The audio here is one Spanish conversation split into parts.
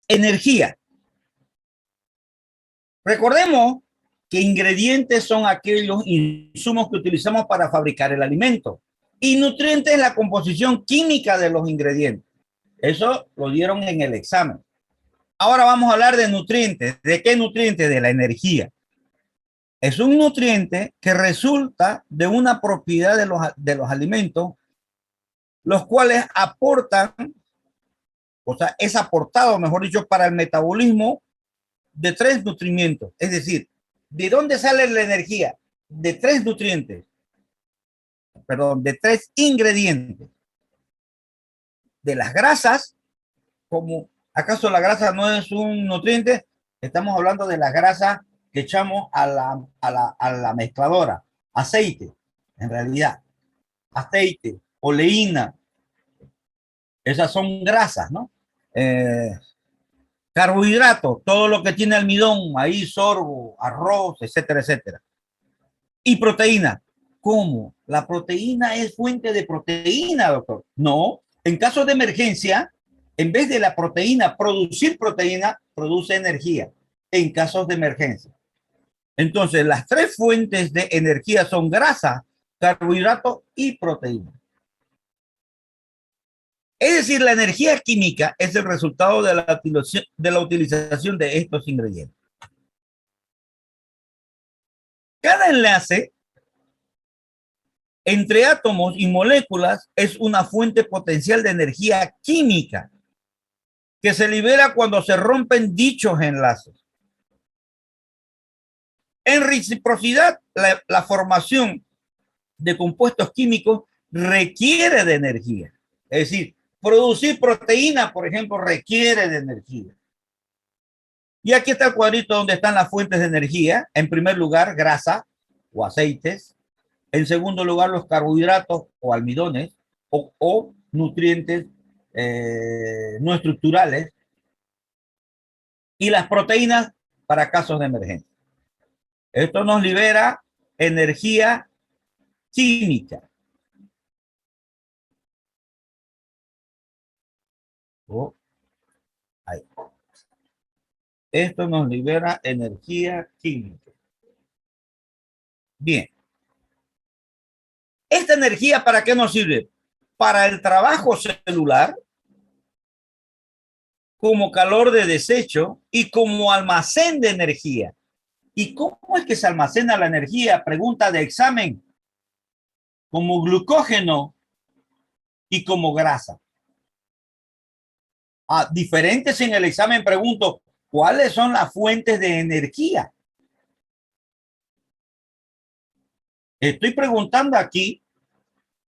Energía. Recordemos que ingredientes son aquellos insumos que utilizamos para fabricar el alimento. Y nutrientes es la composición química de los ingredientes. Eso lo dieron en el examen. Ahora vamos a hablar de nutrientes. ¿De qué nutrientes? De la energía. Es un nutriente que resulta de una propiedad de los alimentos, los cuales aportan, o sea, es aportado, mejor dicho, para el metabolismo de 3 nutrientes. Es decir, ¿de dónde sale la energía? De 3 nutrientes. Perdón, de 3 ingredientes. De las grasas, como ¿acaso la grasa no es un nutriente? Estamos hablando de las grasas que echamos a la mezcladora. Aceite, en realidad. Aceite, oleína. Esas son grasas, ¿no? Carbohidratos, todo lo que tiene almidón, maíz, sorgo, arroz, etcétera, etcétera. Y proteína. ¿Cómo? ¿La proteína es fuente de proteína, doctor? No. En caso de emergencia, en vez de la proteína producir proteína, produce energía en casos de emergencia. Entonces, las 3 fuentes de energía son grasa, carbohidrato y proteína. Es decir, la energía química es el resultado de la utilización de estos ingredientes. Cada enlace entre átomos y moléculas es una fuente potencial de energía química que se libera cuando se rompen dichos enlaces. En reciprocidad, la formación de compuestos químicos requiere de energía. Es decir, producir proteína, por ejemplo, requiere de energía. Y aquí está el cuadrito donde están las fuentes de energía. En primer lugar, grasa o aceites. En segundo lugar, los carbohidratos o almidones o nutrientes no estructurales. Y las proteínas para casos de emergencia. Esto nos libera energía química. Oh, ahí. Esto nos libera energía química. Bien. ¿Esta energía para qué nos sirve? Para el trabajo celular, como calor de desecho y como almacén de energía. ¿Y cómo es que se almacena la energía? Pregunta de examen. Como glucógeno y como grasa. Diferentes en el examen pregunto, ¿cuáles son las fuentes de energía? Estoy preguntando aquí,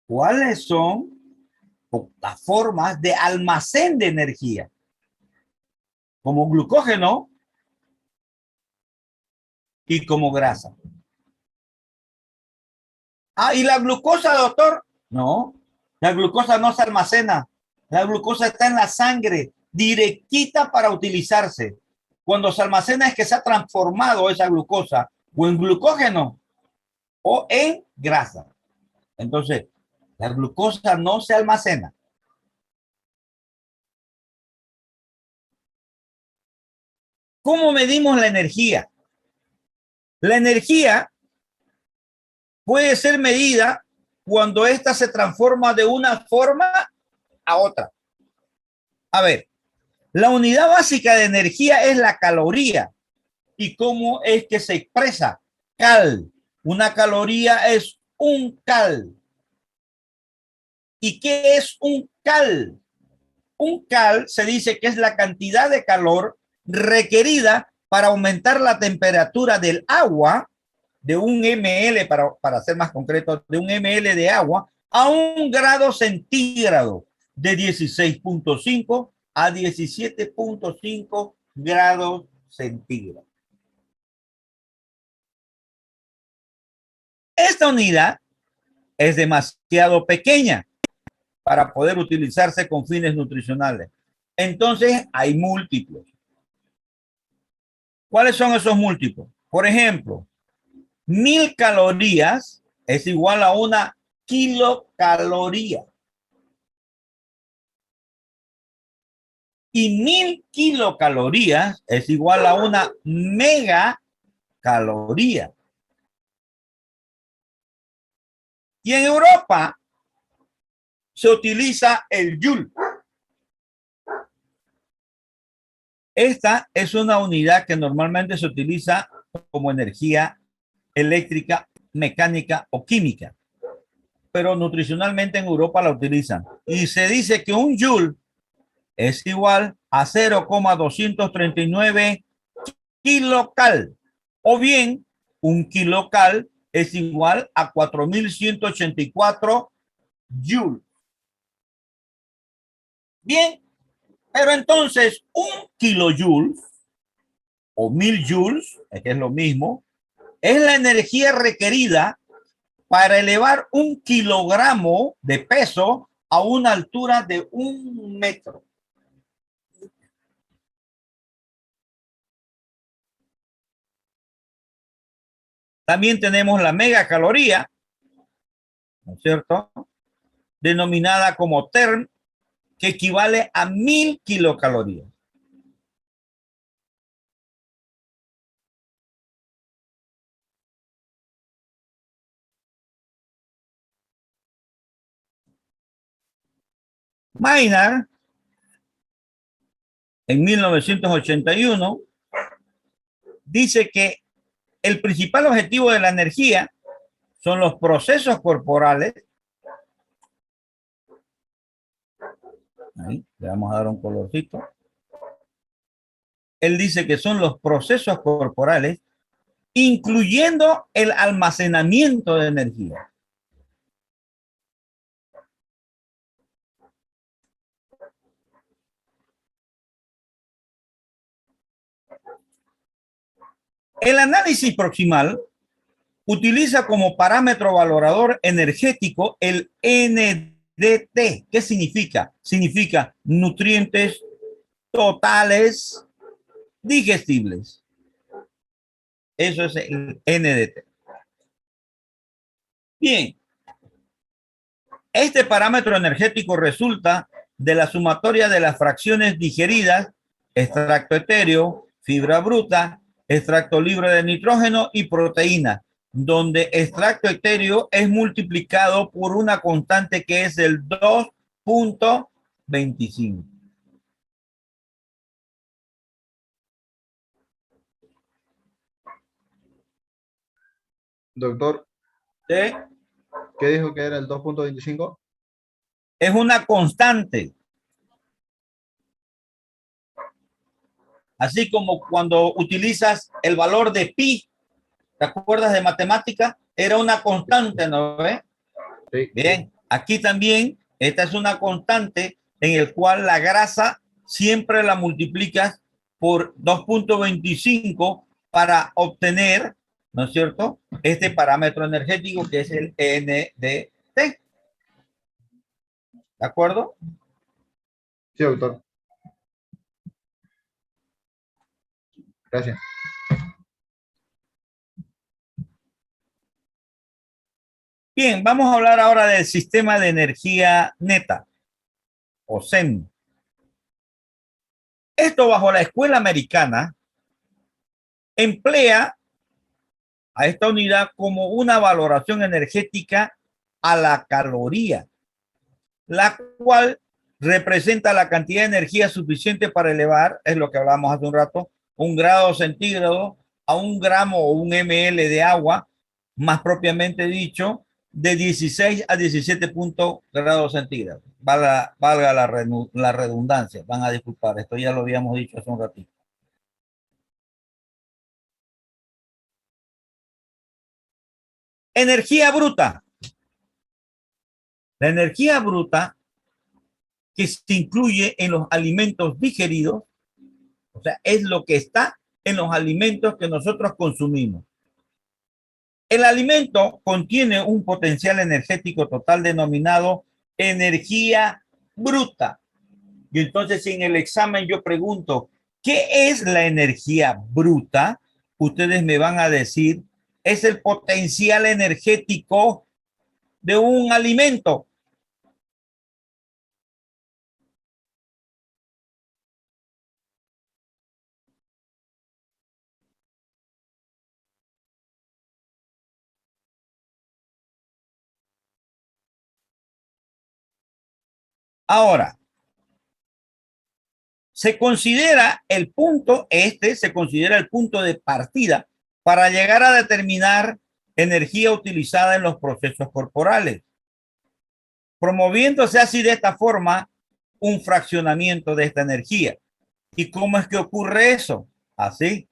¿cuáles son las formas de almacén de energía? Como glucógeno y como grasa. ¿Y la glucosa, doctor? No, la glucosa no se almacena. La glucosa está en la sangre, directita para utilizarse. Cuando se almacena es que se ha transformado esa glucosa o en glucógeno o en grasa. Entonces, la glucosa no se almacena. ¿Cómo medimos la energía? La energía puede ser medida cuando ésta se transforma de una forma a otra. A ver, la unidad básica de energía es la caloría. ¿Y cómo es que se expresa? Cal. Una caloría es un cal. ¿Y qué es un cal? Un cal se dice que es la cantidad de calor requerida para aumentar la temperatura del agua de un ml, para ser más concreto, de un ml de agua a 1 grado centígrado, de 16.5 a 17.5 grados centígrados. Esta unidad es demasiado pequeña para poder utilizarse con fines nutricionales. Entonces, hay múltiplos. ¿Cuáles son esos múltiplos? Por ejemplo, 1000 calorías es igual a 1 kilocaloría. Y 1000 kilocalorías es igual a una megacaloría. Y en Europa se utiliza el joule. Esta es una unidad que normalmente se utiliza como energía eléctrica, mecánica o química, pero nutricionalmente en Europa la utilizan. Y se dice que un joule es igual a 0,239 kilocal, o bien un kilocal es igual a 4184 joules. Bien, pero entonces un kilojoule o 1000 joules, que es lo mismo, es la energía requerida para elevar un kilogramo de peso a una altura de 1 metro. También tenemos la megacaloría, ¿no es cierto? Denominada como term, que equivale a 1000 kilocalorías. Maynard, en 1981, dice que el principal objetivo de la energía son los procesos corporales. Ahí, le vamos a dar un colorcito. Él dice que son los procesos corporales, incluyendo el almacenamiento de energía. El análisis proximal utiliza como parámetro valorador energético el NDT. ¿Qué significa? Significa nutrientes totales digestibles. Eso es el NDT. Bien, este parámetro energético resulta de la sumatoria de las fracciones digeridas, extracto etéreo, fibra bruta, extracto libre de nitrógeno y proteína, donde extracto etéreo es multiplicado por una constante que es el 2.25. Doctor, ¿Sí? ¿qué dijo que era el 2.25? Es una constante. Así como cuando utilizas el valor de pi, ¿te acuerdas de matemática? Era una constante, ¿no ves? Sí. Bien, aquí también, esta es una constante en el cual la grasa siempre la multiplicas por 2.25 para obtener, ¿no es cierto?, este parámetro energético que es el NDT. ¿De acuerdo? Sí, doctor. Gracias. Bien, vamos a hablar ahora del sistema de energía neta o SEN. Esto bajo la escuela americana emplea a esta unidad como una valoración energética a la caloría, la cual representa la cantidad de energía suficiente para elevar, es lo que hablábamos hace un rato, 1 grado centígrado a 1 gramo o 1 ml de agua, más propiamente dicho, de 16 a 17 grados centígrados. Valga la redundancia, van a disculpar, esto ya lo habíamos dicho hace un ratito. Energía bruta. La energía bruta que se incluye en los alimentos digeridos, o sea, es lo que está en los alimentos que nosotros consumimos. El alimento contiene un potencial energético total denominado energía bruta. Y entonces, si en el examen yo pregunto, ¿qué es la energía bruta? Ustedes me van a decir, es el potencial energético de un alimento. Ahora, se considera el punto, se considera el punto de partida para llegar a determinar energía utilizada en los procesos corporales, promoviéndose así de esta forma un fraccionamiento de esta energía. ¿Y cómo es que ocurre eso? Así.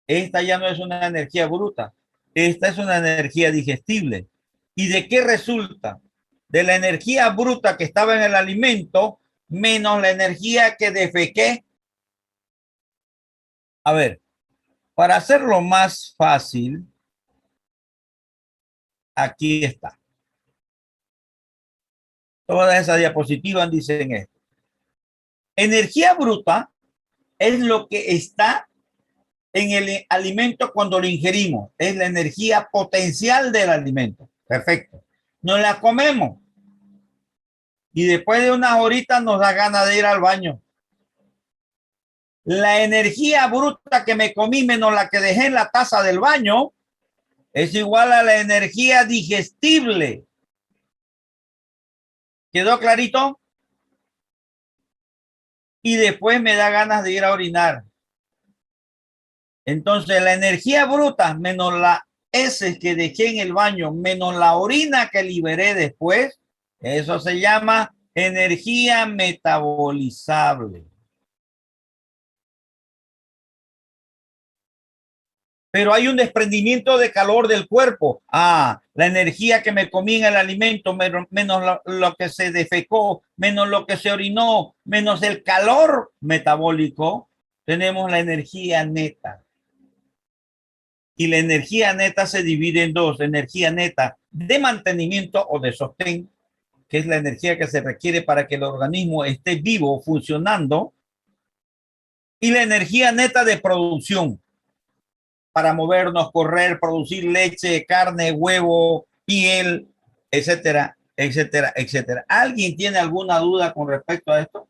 Esta ya no es una energía bruta, esta es una energía digestible. ¿Y de qué resulta? De la energía bruta que estaba en el alimento menos la energía que defequé. A ver, para hacerlo más fácil, aquí está. Todas esas diapositivas dicen esto. Energía bruta es lo que está en el alimento cuando lo ingerimos. Es la energía potencial del alimento. Perfecto. Nos la comemos. Y después de unas horitas nos da ganas de ir al baño. La energía bruta que me comí menos la que dejé en la taza del baño es igual a la energía digestible. ¿Quedó clarito? Y después me da ganas de ir a orinar. Entonces la energía bruta menos la heces que dejé en el baño menos la orina que liberé después, eso se llama energía metabolizable. Pero hay un desprendimiento de calor del cuerpo. La energía que me comí en el alimento, menos lo que se defecó, menos lo que se orinó, menos el calor metabólico, tenemos la energía neta. Y la energía neta se divide en dos: energía neta de mantenimiento o de sostén, que es la energía que se requiere para que el organismo esté vivo, funcionando, y la energía neta de producción, para movernos, correr, producir leche, carne, huevo, piel, etcétera, etcétera, etcétera. ¿Alguien tiene alguna duda con respecto a esto?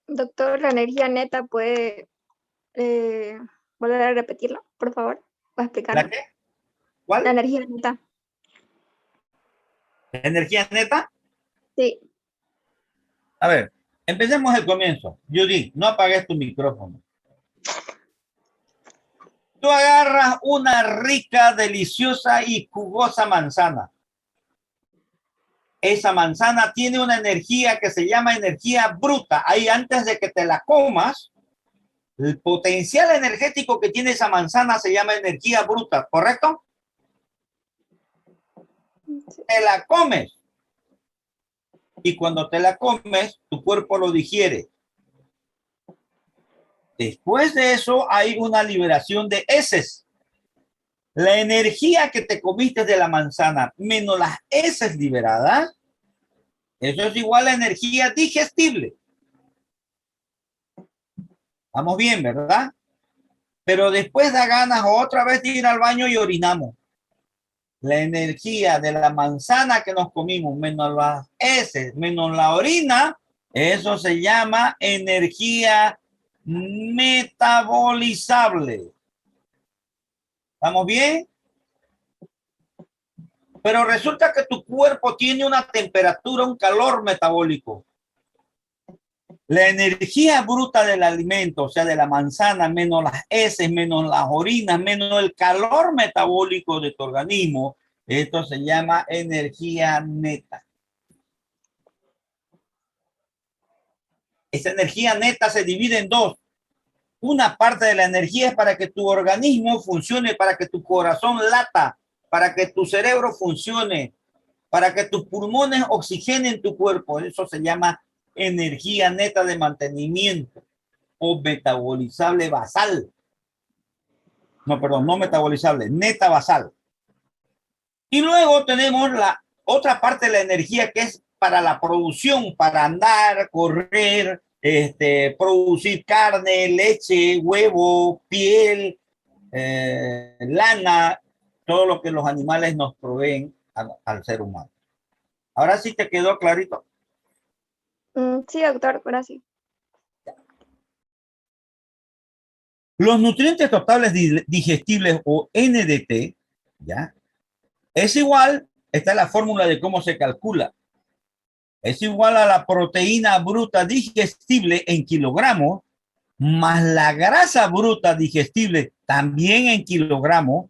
Doctor, la energía neta puede volver a repetirlo, por favor. ¿Va a explicarlo? ¿La qué? ¿Cuál? La energía neta. ¿Energía neta? Sí. A ver, empecemos el comienzo. Judy, no apagues tu micrófono. Tú agarras una rica, deliciosa y jugosa manzana. Esa manzana tiene una energía que se llama energía bruta. Ahí, antes de que te la comas, el potencial energético que tiene esa manzana se llama energía bruta, ¿correcto? Te la comes. Y cuando te la comes, tu cuerpo lo digiere. Después de eso hay una liberación de heces. La energía que te comiste de la manzana menos las heces liberadas, eso es igual a energía digestible. Vamos bien, ¿verdad? Pero después da ganas otra vez de ir al baño y orinamos. La energía de la manzana que nos comimos menos las heces, menos la orina, eso se llama energía metabolizable. ¿Estamos bien? Pero resulta que tu cuerpo tiene una temperatura, un calor metabólico. La energía bruta del alimento, o sea, de la manzana, menos las heces, menos las orinas, menos el calor metabólico de tu organismo, esto se llama energía neta. Esa energía neta se divide en dos. Una parte de la energía es para que tu organismo funcione, para que tu corazón lata, para que tu cerebro funcione, para que tus pulmones oxigenen tu cuerpo. Eso se llama energía neta de mantenimiento o metabolizable basal. No, perdón, no metabolizable, neta basal. Y luego tenemos la otra parte de la energía que es para la producción, para andar, correr, producir carne, leche, huevo, piel, lana, todo lo que los animales nos proveen al ser humano. Ahora sí te quedó clarito. Sí, doctor, gracias. Los nutrientes totales digestibles o NDT, ¿ya? Es igual, esta es la fórmula de cómo se calcula. Es igual a la proteína bruta digestible en kilogramos más la grasa bruta digestible también en kilogramos.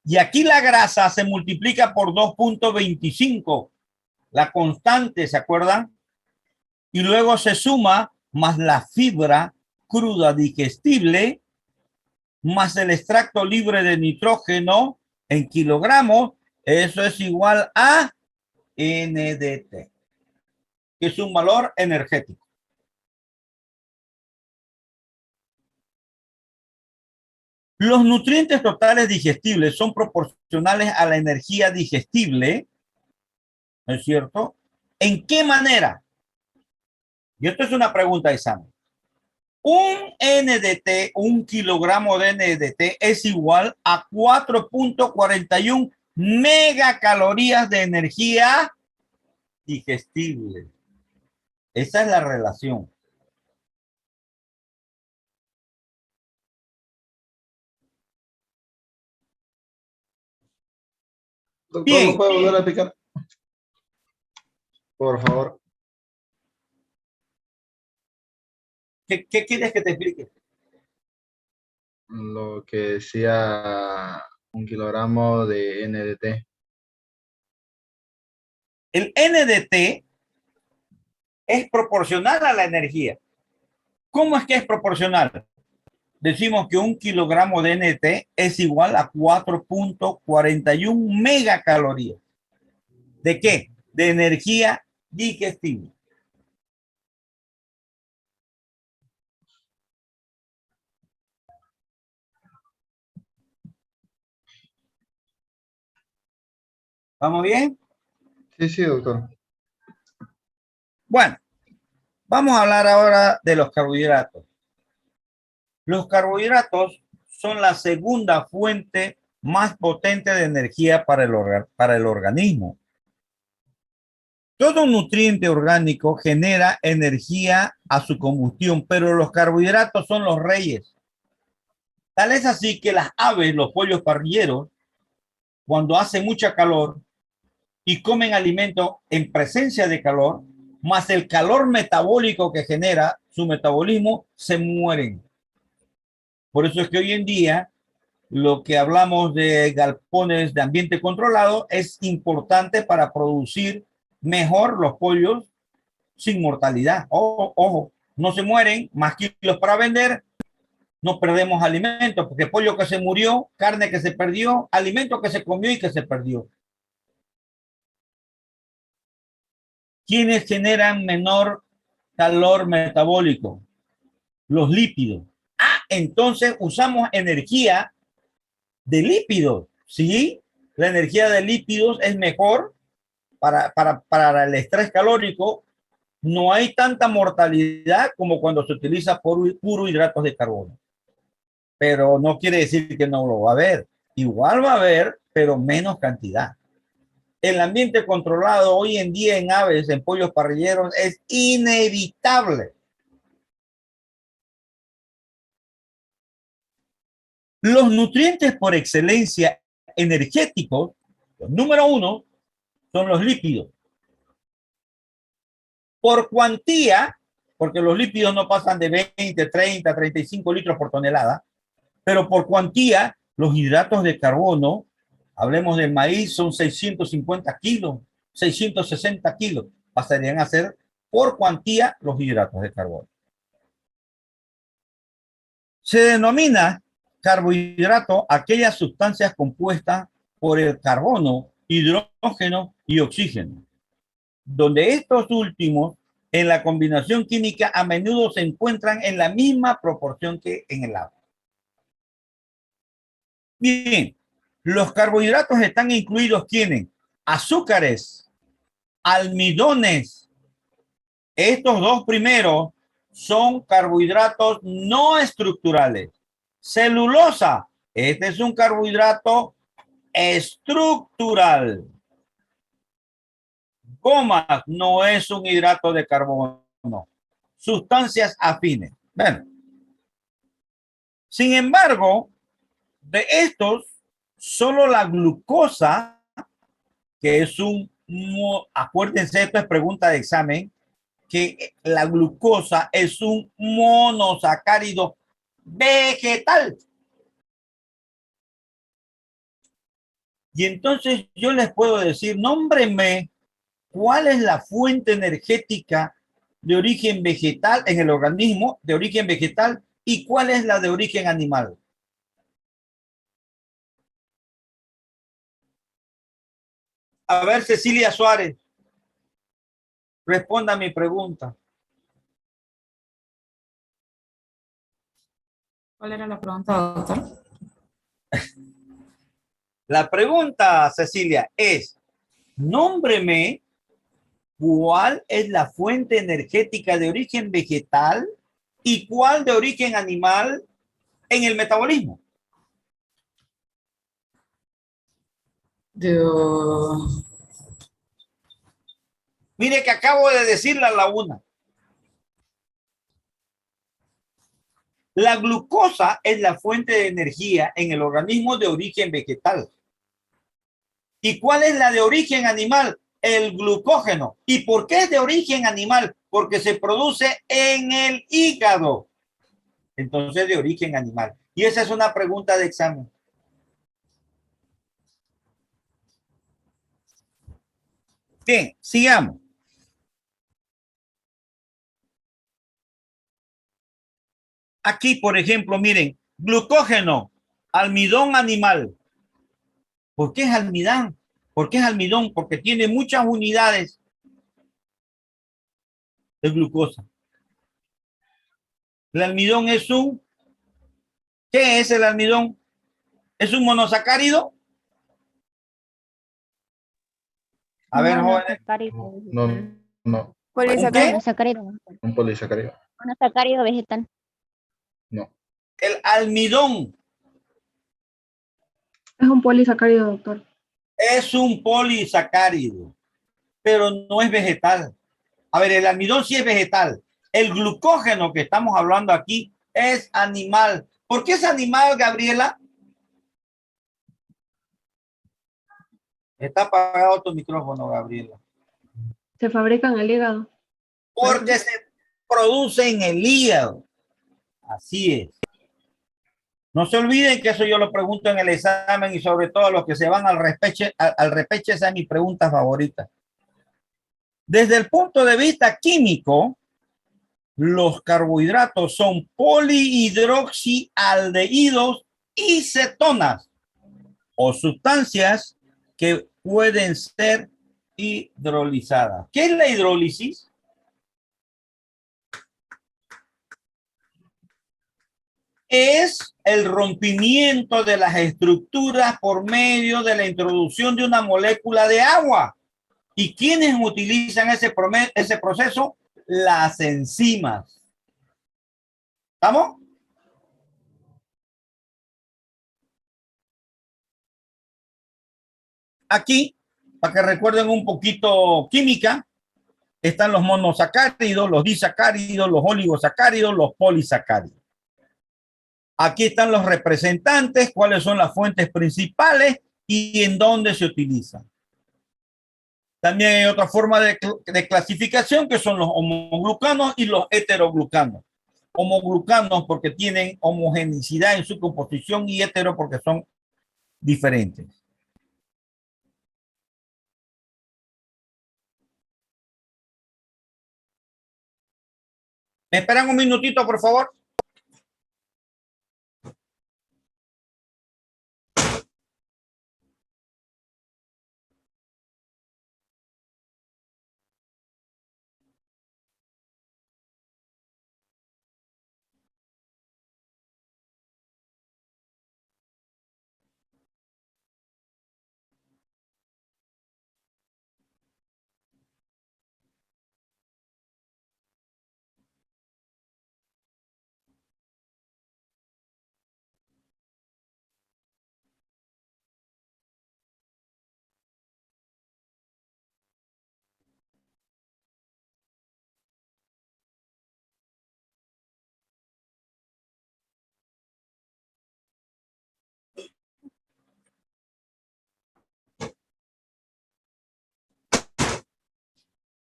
Y aquí la grasa se multiplica por 2.25, la constante, ¿se acuerdan? Y luego se suma más la fibra cruda digestible más el extracto libre de nitrógeno en kilogramos. Eso es igual a NDT, que es un valor energético. Los nutrientes totales digestibles son proporcionales a la energía digestible, ¿no es cierto? ¿En qué manera? Y esto es una pregunta de examen. Un NDT, un kilogramo de NDT es igual a 4.41 megacalorías de energía digestible. Esa es la relación. Doctor, Bien. ¿no puede volver a explicar? Por favor. ¿Qué quieres que te explique? Lo que decía 1 kilogramo de NDT. El NDT es proporcional a la energía. ¿Cómo es que es proporcional? Decimos que un kilogramo de NDT es igual a 4.41 megacalorías. ¿De qué? De energía digestible. ¿Vamos bien? Sí, sí, doctor. Bueno, vamos a hablar ahora de los carbohidratos. Los carbohidratos son la segunda fuente más potente de energía para el organismo. Todo nutriente orgánico genera energía a su combustión, pero los carbohidratos son los reyes. Tal es así que las aves, los pollos parrilleros, cuando hace mucha calor y comen alimento en presencia de calor, más el calor metabólico que genera su metabolismo, se mueren. Por eso es que hoy en día lo que hablamos de galpones de ambiente controlado es importante para producir mejor los pollos sin mortalidad. Ojo, ojo, no se mueren, más kilos para vender, no perdemos alimentos, porque pollo que se murió, carne que se perdió, alimento que se comió y que se perdió. ¿Quiénes generan menor calor metabólico? Los lípidos. Ah, entonces usamos energía de lípidos, ¿sí? La energía de lípidos es mejor para el estrés calórico. No hay tanta mortalidad como cuando se utiliza puro hidratos de carbono. Pero no quiere decir que no lo va a haber. Igual va a haber, pero menos cantidad. El ambiente controlado hoy en día en aves, en pollos parrilleros, es inevitable. Los nutrientes por excelencia energéticos, los número uno, son los lípidos. Por cuantía, porque los lípidos no pasan de 20, 30, 35 litros por tonelada, pero por cuantía, los hidratos de carbono, hablemos del maíz, son 650 kilos, 660 kilos, pasarían a ser por cuantía los hidratos de carbono. Se denomina carbohidrato aquellas sustancias compuestas por el carbono, hidrógeno y oxígeno, donde estos últimos en la combinación química a menudo se encuentran en la misma proporción que en el agua. Bien, los carbohidratos están incluidos, ¿tienen? Azúcares, almidones. Estos dos primeros son carbohidratos no estructurales. Celulosa, este es un carbohidrato estructural. Goma no es un hidrato de carbono. Sustancias afines. Bueno, sin embargo, de estos, solo la glucosa que es acuérdense, esto es pregunta de examen, que la glucosa es un monosacárido vegetal. Y entonces yo les puedo decir, nómbrenme cuál es la fuente energética de origen vegetal en el organismo, de origen vegetal, y cuál es la de origen animal. A ver, Cecilia Suárez, responda a mi pregunta. ¿Cuál era la pregunta, doctor? La pregunta, Cecilia, es, nómbreme cuál es la fuente energética de origen vegetal y cuál de origen animal en el metabolismo. Mire que acabo de decirle a la una. La glucosa es la fuente de energía en el organismo de origen vegetal. ¿Y cuál es la de origen animal? El glucógeno. ¿Y por qué es de origen animal? Porque se produce en el hígado. Entonces, de origen animal. Y esa es una pregunta de examen. Bien, sigamos. Aquí, por ejemplo, miren, glucógeno, almidón animal. ¿Por qué es almidón? ¿Por qué es almidón? Porque tiene muchas unidades de glucosa. El almidón es un... ¿Qué es el almidón? ¿Es un monosacárido? A ver, jóvenes. No, no, Polisacárido. Monosacárido. un polisacárido. Monosacárido vegetal. No, El almidón Es un polisacárido, doctor. es un polisacárido, pero no es vegetal. A ver, el almidón sí es vegetal. El glucógeno que estamos hablando aquí es animal. ¿Por qué es animal, Gabriela? Está apagado tu micrófono, Gabriela. Se fabrica en el hígado. Porque se produce en el hígado. Así es. No se olviden que eso yo lo pregunto en el examen y sobre todo los que se van al repeche, esa es mi pregunta favorita. Desde el punto de vista químico, los carbohidratos son polihidroxialdehídos y cetonas o sustancias que pueden ser hidrolizadas. ¿Qué es la hidrólisis? Es el rompimiento de las estructuras por medio de la introducción de una molécula de agua. ¿Y quiénes utilizan ese proceso? Las enzimas. ¿Estamos? Aquí, para que recuerden un poquito química, están los monosacáridos, los disacáridos, los oligosacáridos, los polisacáridos. Aquí están los representantes, cuáles son las fuentes principales y en dónde se utilizan. También hay otra forma de clasificación que son los homoglucanos y los heteroglucanos. Homoglucanos porque tienen homogeneidad en su composición y hetero porque son diferentes. ¿Me esperan un minutito, por favor?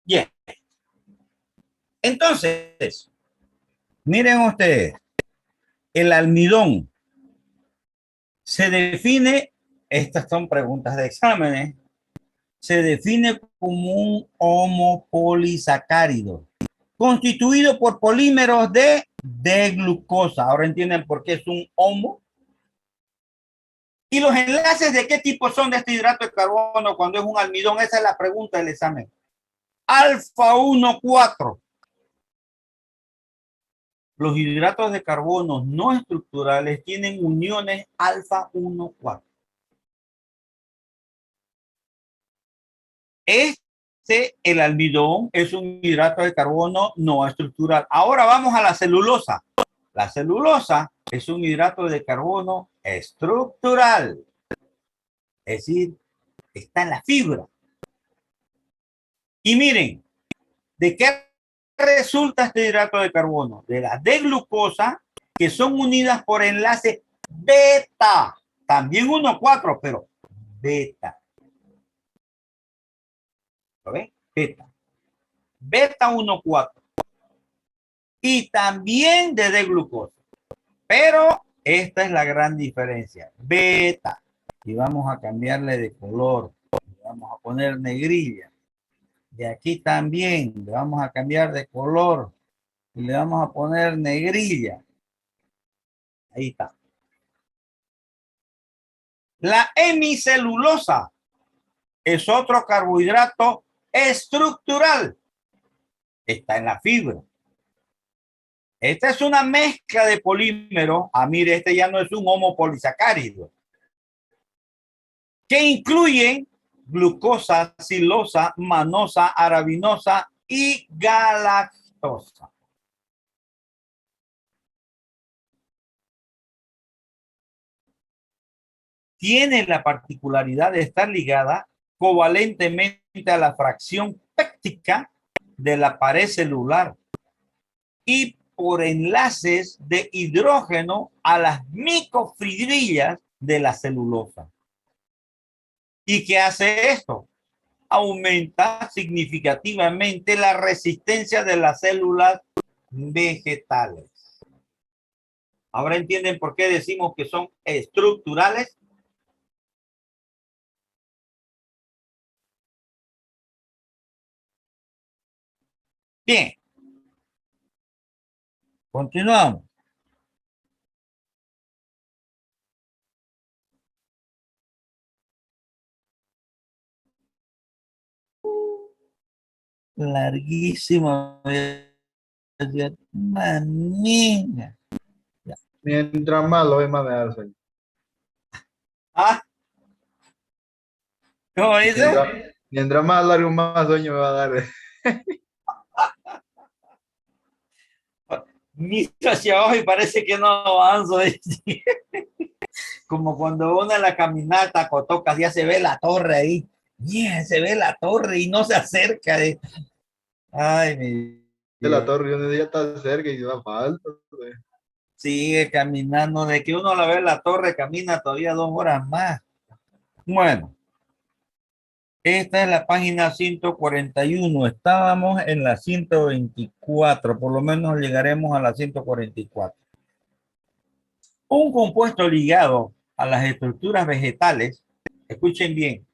Bien. Entonces, miren ustedes, el almidón se define, estas son preguntas de exámenes, se define como un homopolisacárido constituido por polímeros de glucosa. Ahora entienden por qué es un homo. ¿Y los enlaces de qué tipo son de este hidrato de carbono cuando es un almidón? Esa es la pregunta del examen. Alfa 1,4. Los hidratos de carbono no estructurales tienen uniones alfa 1,4. El almidón, es un hidrato de carbono no estructural. Ahora vamos a la celulosa. La celulosa es un hidrato de carbono estructural. Es decir, está en la fibra. Y miren, ¿de qué resulta este hidrato de carbono? De la D-glucosa, que son unidas por enlace beta. También 1,4, pero beta. ¿Lo ven? Beta. Beta 1,4. Y también de D-glucosa. Pero esta es la gran diferencia. Beta. Y vamos a cambiarle de color. Le vamos a poner negrilla. De aquí también le vamos a cambiar de color. Y le vamos a poner negrilla. Ahí está. La hemicelulosa es otro carbohidrato estructural. Está en la fibra. Esta es una mezcla de polímeros. Ah, mire, este ya no es un homopolisacárido. Que incluyen glucosa, silosa, manosa, arabinosa y galactosa. Tiene la particularidad de estar ligada covalentemente a la fracción péptica de la pared celular y por enlaces de hidrógeno a las microfibrillas de la celulosa. ¿Y qué hace esto? Aumenta significativamente la resistencia de las células vegetales. ¿Ahora entienden por qué decimos que son estructurales? Bien. Continuamos. Larguísimo. Manía. Mientras más lo ve, más me da sueño. Ah, ¿cómo dice? Mientras más largo, más sueño me va a dar. Miro hacia abajo y parece que no avanzo. Como cuando uno en la caminata Cotocas ya se ve la torre ahí. Yeah, se ve la torre y no se acerca. Ay, mi De la Dios. torre, yo ya está cerca y da falta. Sigue caminando. De que uno la ve la torre, camina todavía 2 horas más. Bueno, esta es la página 141. Estábamos en la 124. Por lo menos llegaremos a la 144. Un compuesto ligado a las estructuras vegetales, escuchen bien,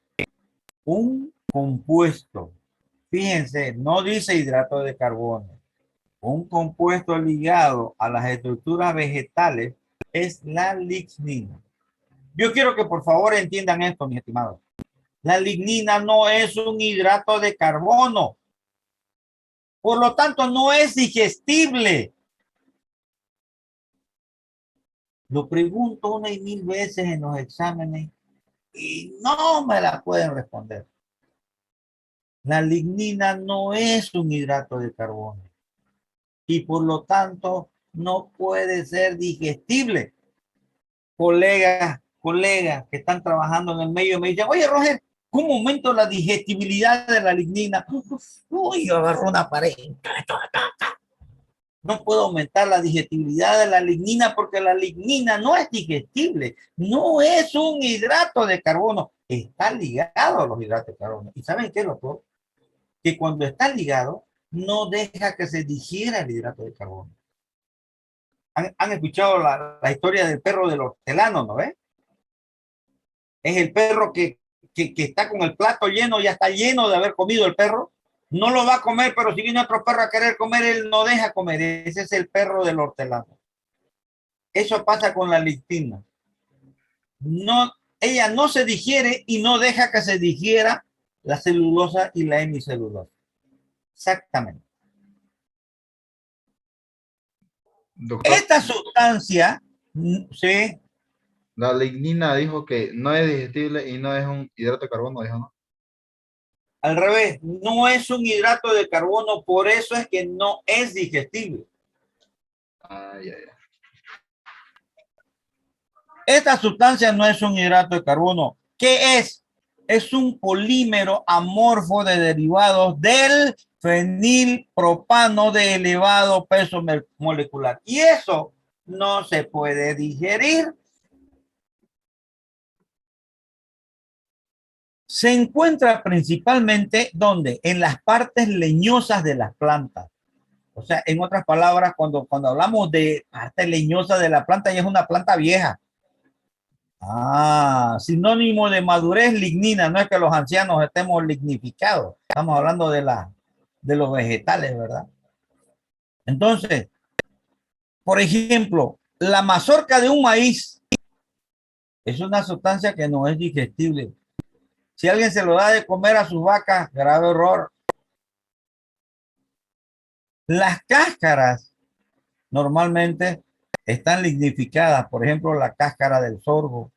un compuesto, fíjense, no dice hidrato de carbono, un compuesto ligado a las estructuras vegetales es la lignina. Yo quiero que por favor entiendan esto, mis estimados. La lignina no es un hidrato de carbono, por lo tanto no es digestible. Lo pregunto 1 y 1000 veces en los exámenes y no me la pueden responder. La lignina no es un hidrato de carbono y por lo tanto no puede ser digestible. Colegas que están trabajando en el medio me dicen, oye Roger, ¿cómo aumento la digestibilidad de la lignina? Uy, yo agarro una pared. No puedo aumentar la digestibilidad de la lignina porque la lignina no es digestible, no es un hidrato de carbono, está ligado a los hidratos de carbono. ¿Y saben qué es lo peor? que cuando está ligado no deja que se digiera el hidrato de carbono. ¿Han escuchado la historia del perro del hortelano, no ves? Es el perro que está con el plato lleno, ya está lleno de haber comido el perro. No lo va a comer, pero si viene otro perro a querer comer, él no deja comer. Ese es el perro del hortelano. Eso pasa con la lictina. No, ella no se digiere y no deja que se digiera la celulosa y la hemicelulosa. Exactamente. Doctor, Esta sustancia, sí, la lignina dijo que no es digestible y no es un hidrato de carbono, dijo, ¿no? al revés, no es un hidrato de carbono, por eso es que no es digestible. Ah, ya. Esta sustancia no es un hidrato de carbono. ¿Qué es? Es un polímero amorfo de derivados del fenilpropano de elevado peso molecular. Y eso no se puede digerir. Se encuentra principalmente ¿dónde? En las partes leñosas de las plantas. O sea, en otras palabras, cuando hablamos de parte leñosa de la planta, ya es una planta vieja. Ah, sinónimo de madurez, lignina. No es que los ancianos estemos lignificados. Estamos hablando de los vegetales, ¿verdad? Entonces, por ejemplo, la mazorca de un maíz es una sustancia que no es digestible. Si alguien se lo da de comer a sus vacas, grave error. Las cáscaras normalmente están lignificadas. Por ejemplo, la cáscara del sorgo.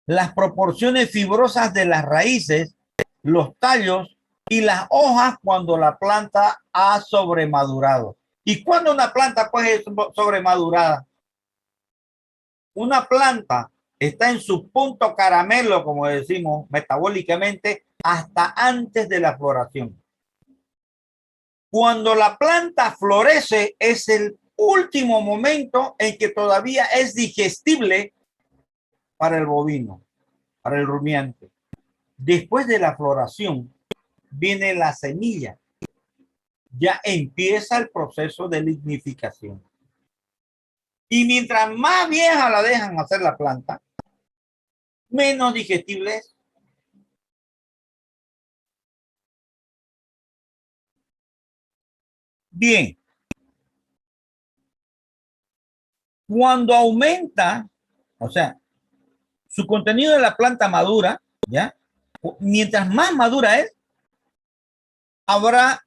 Las proporciones fibrosas de las raíces, los tallos y las hojas cuando la planta ha sobremadurado. ¿Y cuando una planta pues es sobremadurada? Una planta está en su punto caramelo, como decimos metabólicamente, hasta antes de la floración. Cuando la planta florece es el último momento en que todavía es digestible para el bovino, para el rumiante. Después de la floración viene la semilla. Ya empieza el proceso de lignificación. Y mientras más vieja la dejan hacer la planta, menos digestible es. Bien. Cuando aumenta, o sea, su contenido de la planta madura, ¿ya? Mientras más madura es, habrá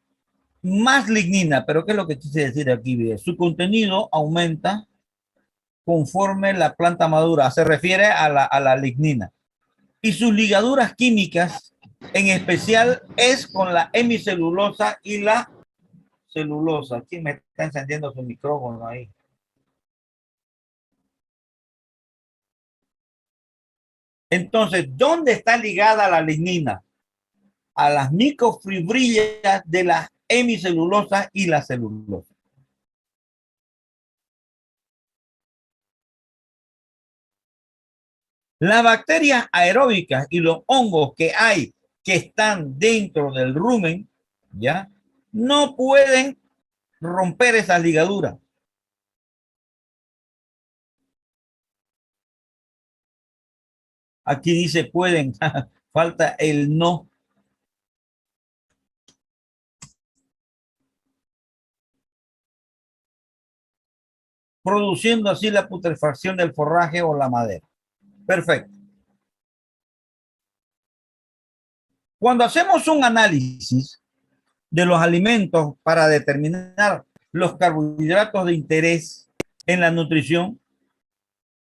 más lignina. Pero ¿qué es lo que quise decir aquí? Su contenido aumenta conforme la planta madura. Se refiere a la lignina. Y sus ligaduras químicas, en especial, es con la hemicelulosa y la celulosa. ¿Quién me está encendiendo su micrófono ahí? Entonces, ¿dónde está ligada la lignina? A las microfibrillas de la hemicelulosa y la celulosa. Las bacterias aeróbicas y los hongos que hay que están dentro del rumen, ¿ya? No pueden romper esas ligaduras. Aquí dice pueden, falta el no. Produciendo así la putrefacción del forraje o la madera. Perfecto. Cuando hacemos un análisis de los alimentos para determinar los carbohidratos de interés en la nutrición,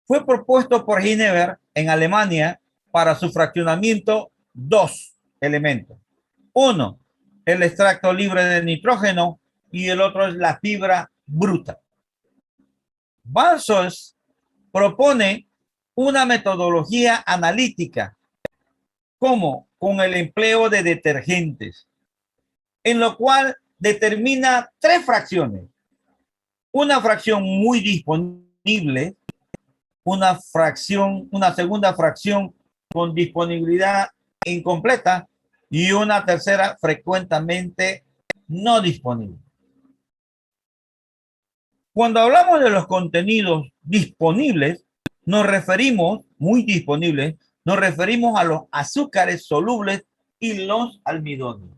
fue propuesto por Heineberg en Alemania para su fraccionamiento dos elementos. Uno, el extracto libre de nitrógeno y el otro es la fibra bruta. Balsos propone una metodología analítica como con el empleo de detergentes, en lo cual determina tres fracciones. Una fracción muy disponible, una segunda fracción con disponibilidad incompleta y una tercera frecuentemente no disponible. Cuando hablamos de los contenidos disponibles, nos referimos, muy disponibles, nos referimos a los azúcares solubles y los almidones.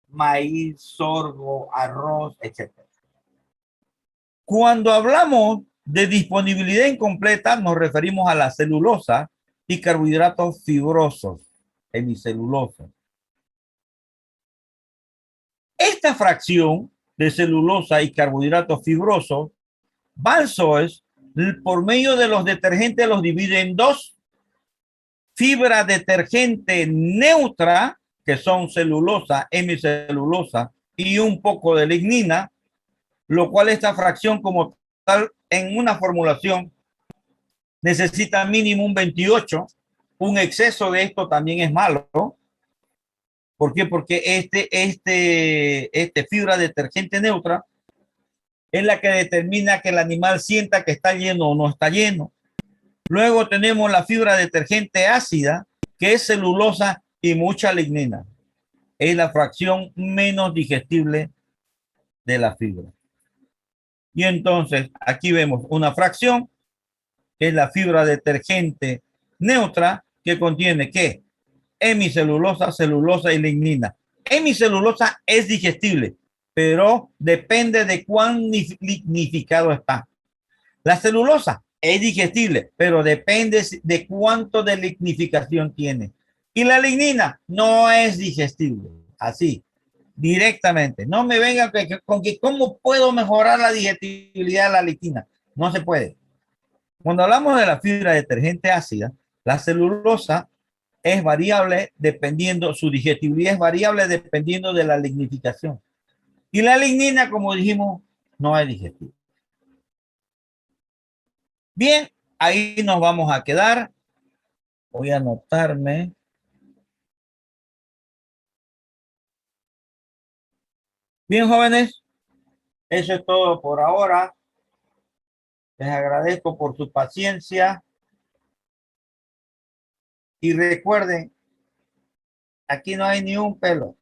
Maíz, sorgo, arroz, etc. Cuando hablamos de disponibilidad incompleta, nos referimos a la celulosa y carbohidratos fibrosos, hemicelulosa. Esta fracción de celulosa y carbohidratos fibrosos, Balsoes, por medio de los detergentes, los divide en dos: fibra detergente neutra, que son celulosa, hemicelulosa y un poco de lignina, lo cual esta fracción como tal en una formulación necesita mínimo un 28. Un exceso de esto también es malo. ¿Por qué? Porque este fibra detergente neutra es la que determina que el animal sienta que está lleno o no está lleno. Luego tenemos la fibra detergente ácida, que es celulosa y mucha lignina. Es la fracción menos digestible de la fibra. Y entonces aquí vemos una fracción, que es la fibra detergente neutra, que contiene ¿qué? Hemicelulosa, celulosa y lignina. Hemicelulosa es digestible, pero depende de cuán lignificado está. La celulosa es digestible, pero depende de cuánto de lignificación tiene. Y la lignina no es digestible, así, directamente. No me vengan con que cómo puedo mejorar la digestibilidad de la lignina. No se puede. Cuando hablamos de la fibra detergente ácida, la celulosa es variable dependiendo, su digestibilidad es variable dependiendo de la lignificación. Y la lignina, como dijimos, no es digestible. Bien, ahí nos vamos a quedar. Voy a anotarme. Bien, jóvenes, eso es todo por ahora. Les agradezco por su paciencia. Y recuerden, aquí no hay ni un pelo.